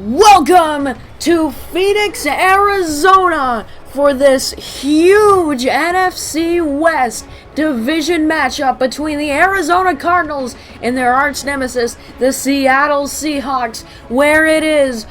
Welcome to Phoenix, Arizona for this huge NFC West division matchup between the Arizona Cardinals and their arch nemesis, the Seattle Seahawks, where it is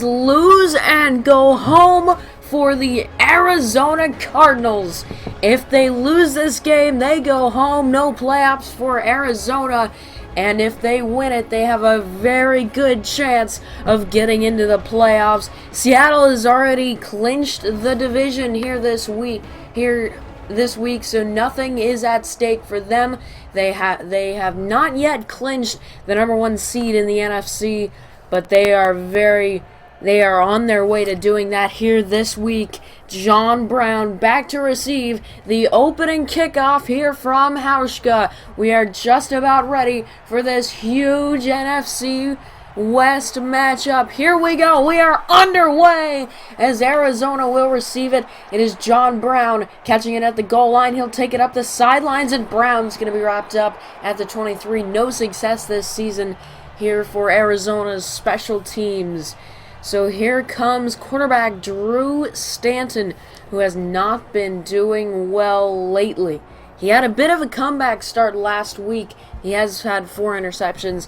lose and go home for the Arizona Cardinals. If they lose this game, they go home, no playoffs for Arizona. And if they win it, they have a very good chance of getting into the playoffs. Seattle has already clinched the division this week, so nothing is at stake for them. They have not yet clinched the number one seed in the NFC, but they are on their way to doing that here this week. John Brown back to receive the opening kickoff here from Hauschka. We are just about ready for this huge NFC West matchup. Here we go. We are underway as Arizona will receive it. It is John Brown catching it at the goal line. He'll take it up the sidelines, and Brown's going to be wrapped up at the 23. No success this season here for Arizona's special teams. So here comes quarterback Drew Stanton, who has not been doing well lately. He had a bit of a comeback start last week. He has had 4 interceptions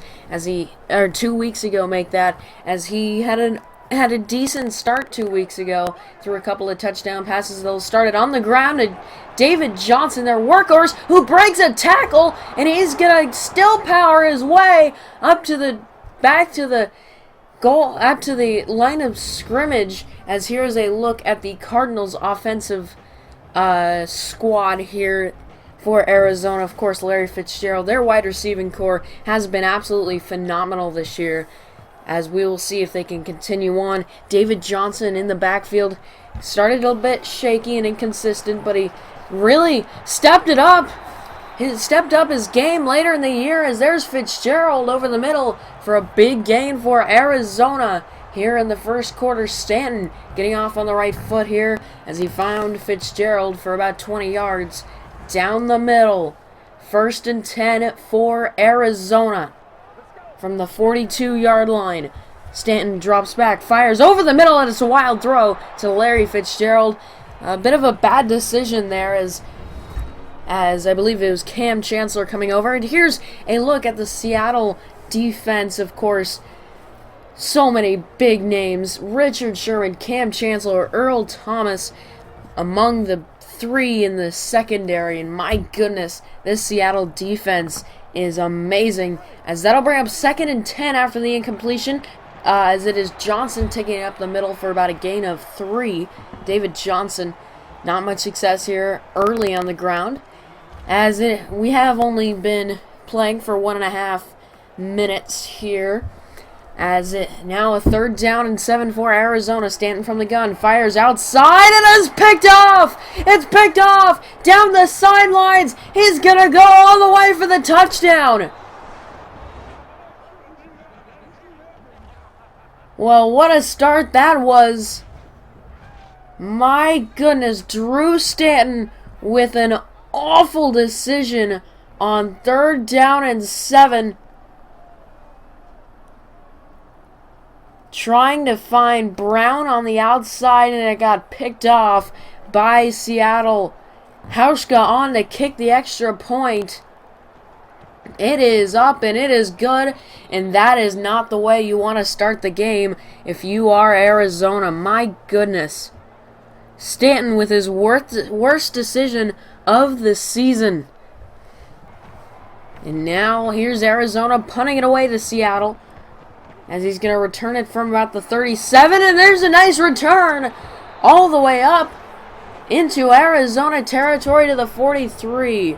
2 weeks ago, as he had a decent start 2 weeks ago through a couple of touchdown passes. They'll start it on the ground to David Johnson, their workhorse, who breaks a tackle, and he's gonna still power his way up to the goal, up to the line of scrimmage, as here's a look at the Cardinals offensive squad here for Arizona. Of course, Larry Fitzgerald, their wide receiving core, has been absolutely phenomenal this year, as we will see if they can continue on. David Johnson in the backfield started a bit shaky and inconsistent, but he really stepped it up. He stepped up his game later in the year, as there's Fitzgerald over the middle for a big gain for Arizona here in the first quarter. Stanton getting off on the right foot here as he found Fitzgerald for about 20 yards down the middle. 1st and 10 for Arizona from the 42-yard line. Stanton drops back, fires over the middle, and it's a wild throw to Larry Fitzgerald. A bit of a bad decision there, as I believe it was Cam Chancellor coming over. And here's a look at the Seattle defense, of course. So many big names. Richard Sherman, Cam Chancellor, Earl Thomas among the 3 in the secondary. And my goodness, this Seattle defense is amazing. As that'll bring up 2nd and 10 after the incompletion. As it is Johnson taking it up the middle for about a gain of 3. David Johnson, not much success here early on the ground, we have only been playing for 1.5 minutes here. Now a 3rd down and 7 for Arizona. Stanton from the gun fires outside, and it's picked off. It's picked off down the sidelines. He's gonna go all the way for the touchdown. Well, what a start that was. My goodness, Drew Stanton with an awful decision on 3rd down and 7. Trying to find Brown on the outside, and it got picked off by Seattle. Hauschka on to kick the extra point. It is up and it is good, and that is not the way you want to start the game if you are Arizona. My goodness. Stanton with his worst decision of the season. And now here's Arizona punting it away to Seattle, as he's going to return it from about the 37, and there's a nice return all the way up into Arizona territory to the 43.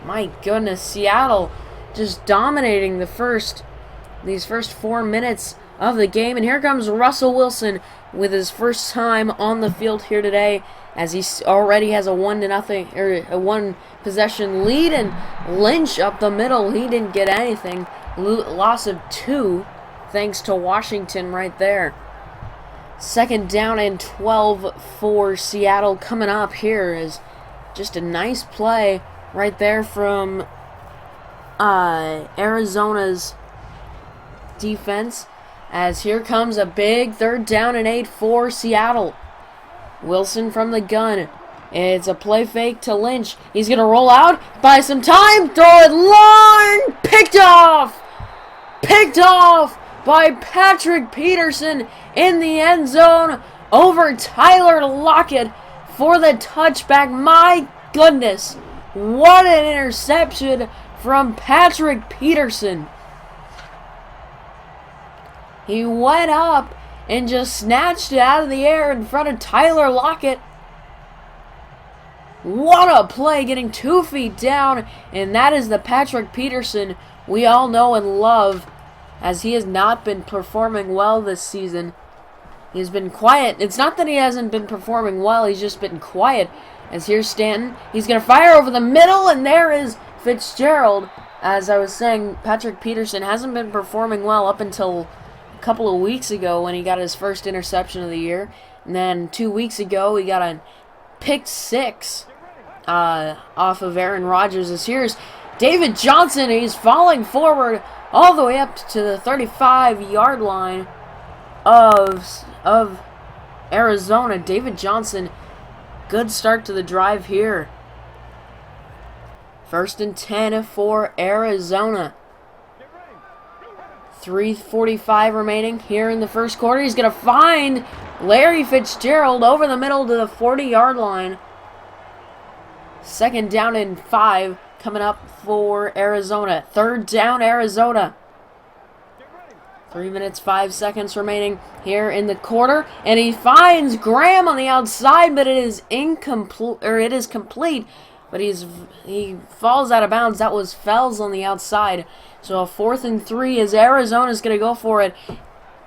My goodness, Seattle just dominating these first 4 minutes of the game. And here comes Russell Wilson with his first time on the field here today, as he already has a 1-0 or a 1 possession lead. And Lynch up the middle, he didn't get anything. Loss of 2 thanks to Washington right there. 2nd down and 12 for Seattle coming up. Here is just a nice play right there from Arizona's defense, as here comes a big 3rd down and 8 for Seattle. Wilson from the gun. It's a play fake to Lynch. He's going to roll out, buy some time, throw it long, picked off! Picked off by Patrick Peterson in the end zone over Tyler Lockett for the touchback. My goodness, what an interception from Patrick Peterson. He went up and just snatched it out of the air in front of Tyler Lockett. What a play, getting 2 feet down, and that is the Patrick Peterson we all know and love, as he has not been performing well this season. He's been quiet. It's not that he hasn't been performing well, he's just been quiet. As here's Stanton. He's going to fire over the middle, and there is Fitzgerald. As I was saying, Patrick Peterson hasn't been performing well up until a couple of weeks ago when he got his first interception of the year. And then 2 weeks ago, he got a pick 6 off of Aaron Rodgers. As here's David Johnson. He's falling forward all the way up to the 35-yard line of Arizona. David Johnson, good start to the drive here. 1st and 10 for Arizona. 3:45 remaining here in the first quarter. He's going to find Larry Fitzgerald over the middle to the 40-yard line. 2nd down and 5 coming up for Arizona. 3rd down, Arizona. 3 minutes, 5 seconds remaining here in the quarter. And he finds Graham on the outside, but it is incomplete, or it is complete. But he falls out of bounds. That was Fells on the outside. So a 4th and 3 as Arizona's going to go for it.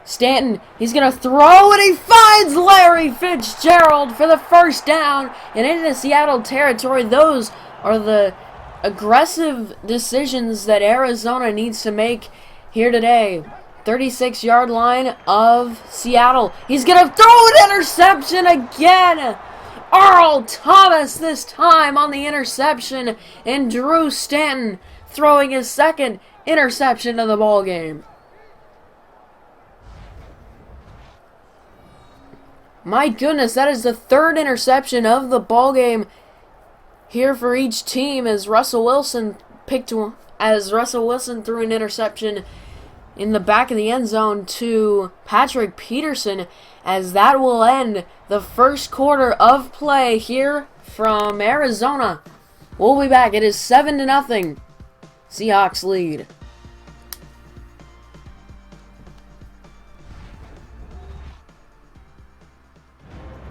Stanton, he's going to throw, and he finds Larry Fitzgerald for the 1st down and into Seattle territory. Those are the aggressive decisions that Arizona needs to make here today. 36-yard line of Seattle. He's going to throw an interception again. Earl Thomas this time on the interception, and Drew Stanton throwing his 2nd interception of the ball game. My goodness, that is the 3rd interception of the ball game here for each team as Russell Wilson threw an interception in the back of the end zone to Patrick Peterson, as that will end the first quarter of play here from Arizona. We'll be back. It is 7-0. Seahawks lead.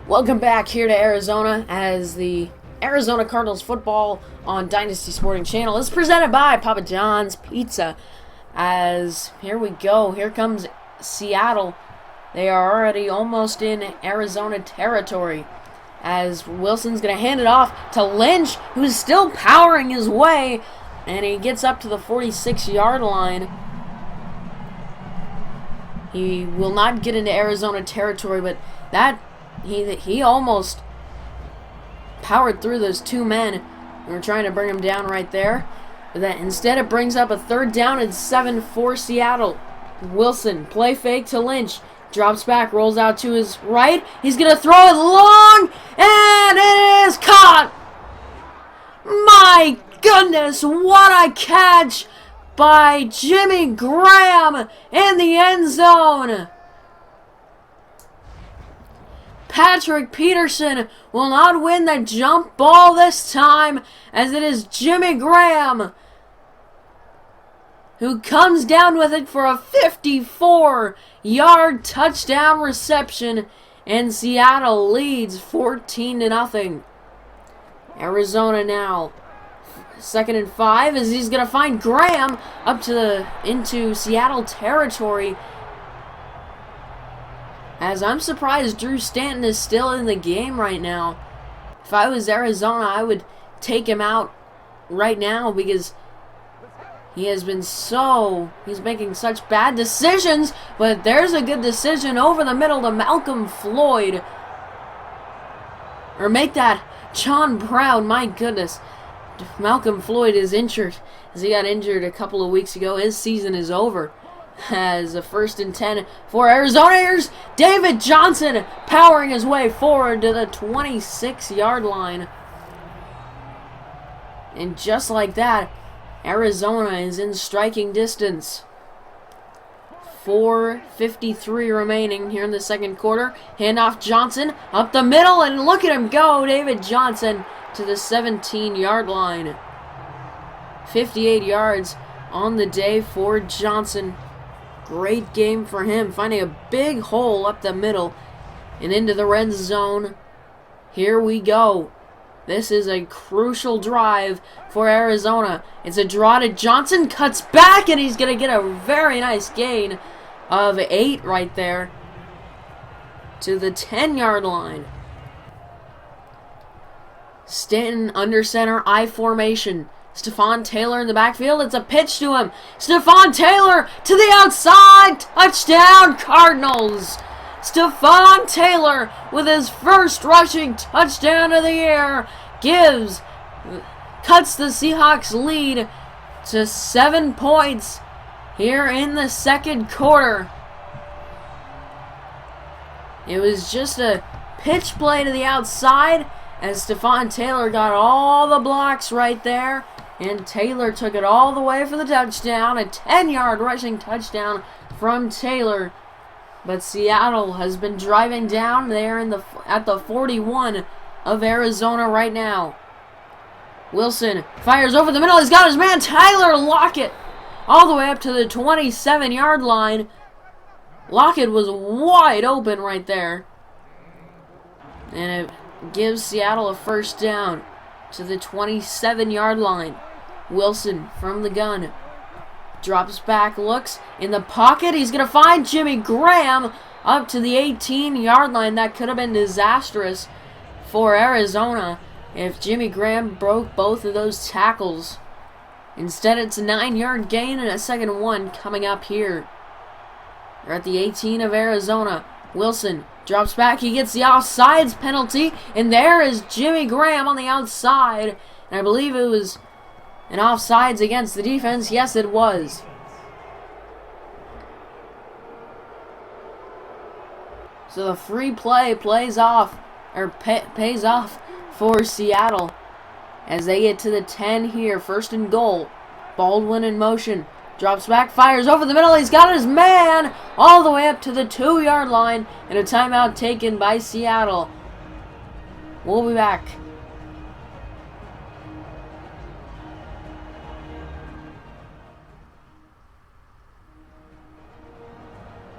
Welcome back here to Arizona, as the Arizona Cardinals football on Dynasty Sporting Channel is presented by Papa John's Pizza. As here we go, here comes Seattle. They are already almost in Arizona territory, as Wilson's going to hand it off to Lynch, who's still powering his way, and he gets up to the 46-yard line. He will not get into Arizona territory, but that he almost powered through those 2 men who were trying to bring him down right there. But that instead it brings up a 3rd down and 7 for Seattle. Wilson, play fake to Lynch. Drops back, rolls out to his right. He's going to throw it long, and it is caught. My goodness, what a catch by Jimmy Graham in the end zone. Patrick Peterson will not win the jump ball this time, as it is Jimmy Graham who comes down with it for a 54-yard touchdown reception, and Seattle leads 14-0. Arizona now 2nd and 5, as he's going to find Graham up to into Seattle territory. As I'm surprised Drew Stanton is still in the game right now. If I was Arizona, I would take him out right now, because he's making such bad decisions. But there's a good decision over the middle to Malcolm Floyd. Or make that John Brown. My goodness. Malcolm Floyd is injured, as he got injured a couple of weeks ago. His season is over. As a 1st and 10 for Arizona. Here's David Johnson powering his way forward to the 26-yard line. And just like that, Arizona is in striking distance. 4:53 remaining here in the second quarter. Handoff Johnson up the middle, and look at him go. David Johnson to the 17-yard line. 58 yards on the day for Johnson. Great game for him, finding a big hole up the middle and into the red zone. Here we go. This is a crucial drive for Arizona. It's a draw to Johnson, cuts back, and he's going to get a very nice gain of 8 right there to the 10-yard line. Stanton under center, I formation. Stephon Taylor in the backfield. It's a pitch to him. Stephon Taylor to the outside. Touchdown, Cardinals. Stephon Taylor with his first rushing touchdown of the year cuts the Seahawks lead to 7 points here in the second quarter. It was just a pitch play to the outside as Stephon Taylor got all the blocks right there. And Taylor took it all the way for the touchdown. A 10-yard rushing touchdown from Taylor. But Seattle has been driving down there at the 41 of Arizona right now. Wilson fires over the middle. He's got his man Tyler Lockett all the way up to the 27-yard line. Lockett was wide open right there. And it gives Seattle a first down to the 27-yard line. Wilson from the gun. Drops back, looks in the pocket. He's going to find Jimmy Graham up to the 18-yard line. That could have been disastrous for Arizona if Jimmy Graham broke both of those tackles. Instead, it's a 9-yard gain and a 2nd and 1 coming up here. They're at the 18 of Arizona. Wilson drops back. He gets the offsides penalty. And there is Jimmy Graham on the outside. And I believe it was an offsides against the defense. Yes, it was. So the free play pays off for Seattle as they get to the 10 here. 1st and goal. Baldwin in motion. Drops back, fires over the middle. He's got his man all the way up to the 2-yard line. And a timeout taken by Seattle. We'll be back.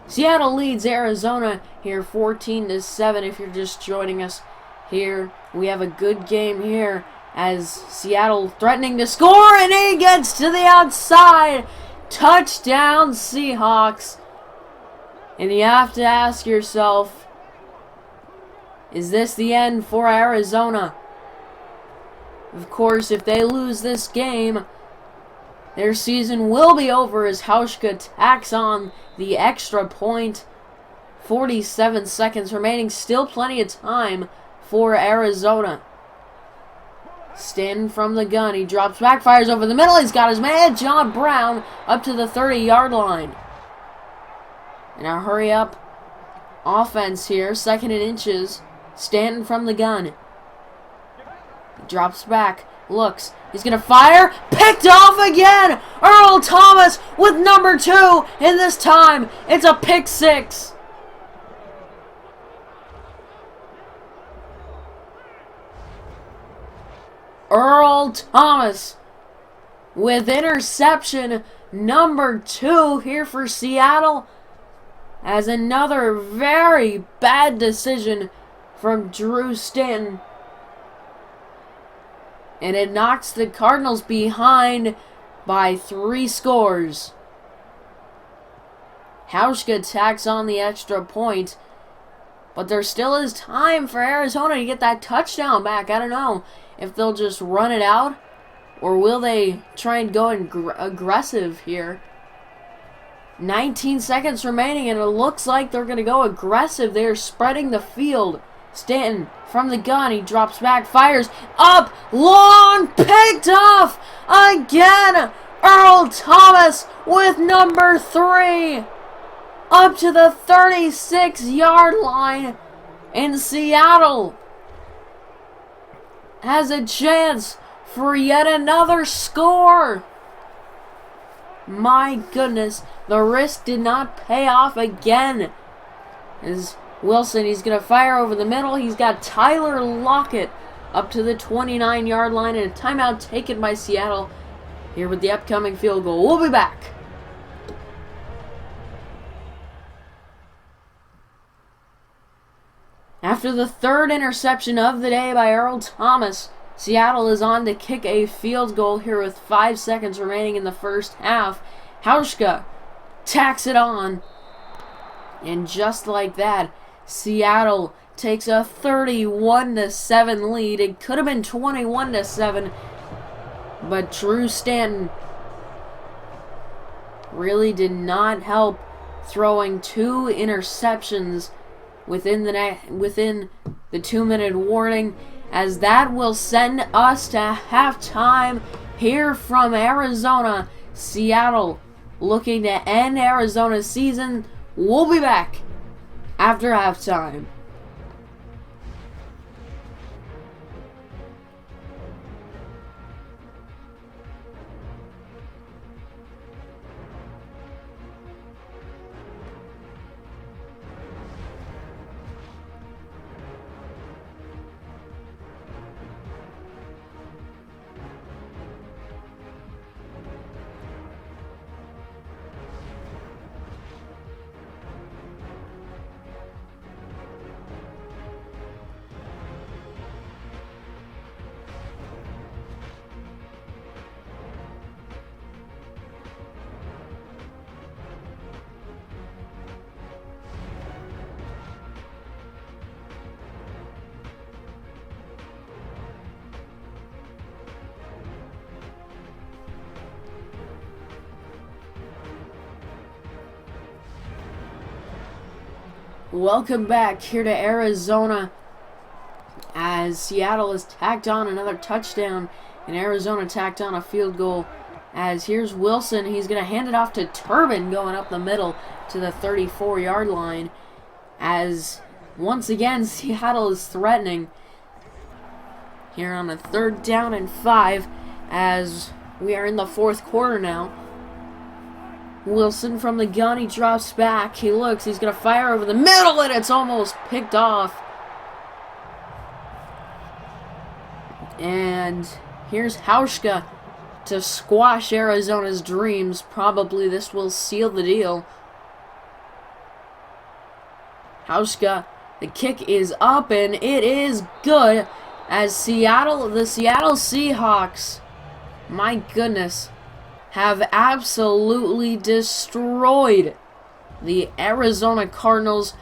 Seattle leads Arizona here 14-7 if you're just joining us here. We have a good game here as Seattle threatening to score, and he gets to the outside. Touchdown Seahawks. And you have to ask yourself, is this the end for Arizona? Of course, if they lose this game, their season will be over as Hauschka tacks on the extra point. 47 seconds remaining. Still plenty of time for Arizona. Stanton from the gun. He drops back, fires over the middle. He's got his man, John Brown, up to the 30-yard line. And a hurry-up offense here. 2nd and inches. Stanton from the gun. He drops back. Looks. He's going to fire. Picked off again. Earl Thomas with number 2. And this time, it's a pick 6. Earl Thomas with interception number 2 here for Seattle. As another very bad decision from Drew Stanton. And it knocks the Cardinals behind by 3 scores. Hauschka tacks on the extra point. But there still is time for Arizona to get that touchdown back. I don't know if they'll just run it out, or will they try and go aggressive here. 19 seconds remaining, and it looks like they're going to go aggressive. They're spreading the field. Stanton from the gun. He drops back, fires up, long, picked off again Earl Thomas with number 3 up to the 36-yard line, and Seattle has a chance for yet another score. My goodness, the risk did not pay off again. As Wilson, he's going to fire over the middle. He's got Tyler Lockett up to the 29-yard line, and a timeout taken by Seattle here with the upcoming field goal. We'll be back. After the third interception of the day by Earl Thomas, Seattle is on to kick a field goal here with 5 seconds remaining in the first half. Hauschka tacks it on. And just like that, Seattle takes a 31-7 lead. It could have been 21-7, but Drew Stanton really did not help, throwing 2 interceptions within the 2-minute warning, as that will send us to halftime here from Arizona. Seattle looking to end Arizona's season. We'll be back after halftime. Welcome back here to Arizona, as Seattle has tacked on another touchdown and Arizona tacked on a field goal. As here's Wilson, he's going to hand it off to Turbin going up the middle to the 34-yard line. As once again Seattle is threatening here on a 3rd down and 5, as we are in the 4th quarter now. Wilson from the gun, he drops back, he looks, he's going to fire over the middle, and it's almost picked off. And here's Hauschka to squash Arizona's dreams. Probably this will seal the deal. Hauschka, the kick is up, and it is good, as the Seattle Seahawks, my goodness, have absolutely destroyed the Arizona Cardinals.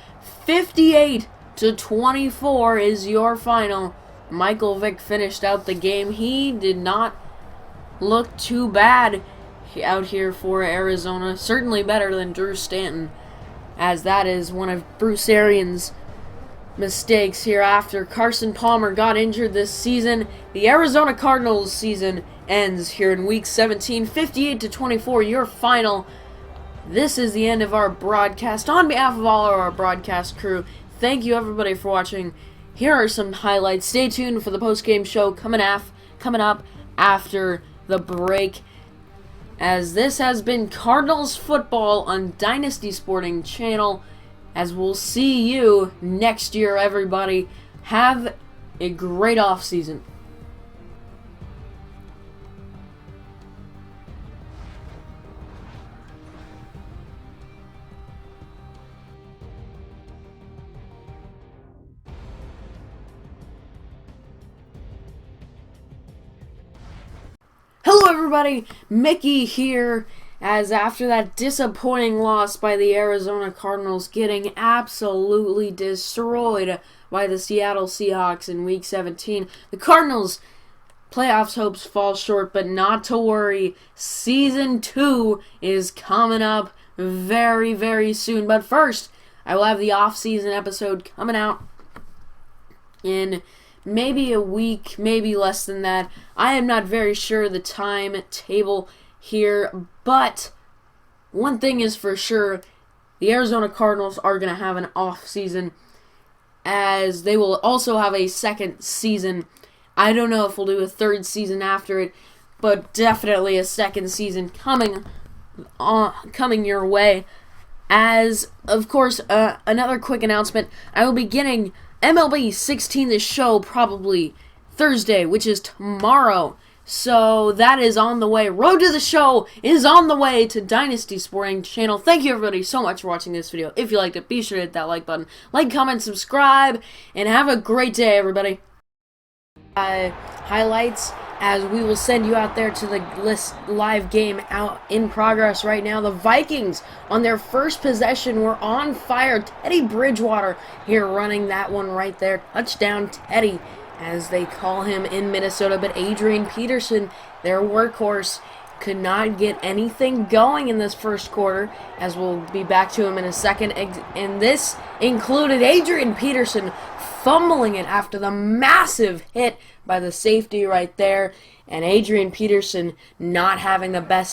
58-24 is your final. Michael Vick finished out the game. He did not look too bad out here for Arizona. Certainly better than Drew Stanton, as that is one of Bruce Arians' mistakes here after Carson Palmer got injured this season. The Arizona Cardinals season ends here in Week 17, 58-24, your final. This is the end of our broadcast. On behalf of all of our broadcast crew, thank you everybody for watching. Here are some highlights. Stay tuned for the post-game show coming up after the break, as this has been Cardinals football on Dynasty Sporting Channel. As we'll see you next year, everybody. Have a great offseason. Hello everybody, Mickey here, as after that disappointing loss by the Arizona Cardinals, getting absolutely destroyed by the Seattle Seahawks in Week 17, the Cardinals' playoffs hopes fall short, but not to worry. Season 2 is coming up very, very soon. But first, I will have the off-season episode coming out in maybe a week, maybe less than that. I am not very sure the timetable here. But one thing is for sure, the Arizona Cardinals are going to have an off season, as they will also have a second season. I don't know if we'll do a third season after it, but definitely a second season coming your way. As, of course, another quick announcement, I will be getting MLB 16 the show probably Thursday, which is tomorrow. So that is on the way. Road to the Show is on the way to Dynasty Sporting Channel. Thank you everybody so much for watching this video. If you liked it, be sure to hit that like button. Like, comment, subscribe, and have a great day, everybody. Highlights, as we will send you out there to the live game out in progress right now. The Vikings, on their first possession, were on fire. Teddy Bridgewater here running that one right there. Touchdown Teddy, as they call him in Minnesota. But Adrian Peterson, their workhorse, could not get anything going in this first quarter, as we'll be back to him in a second. And this included Adrian Peterson fumbling it after the massive hit by the safety right there, and Adrian Peterson not having the best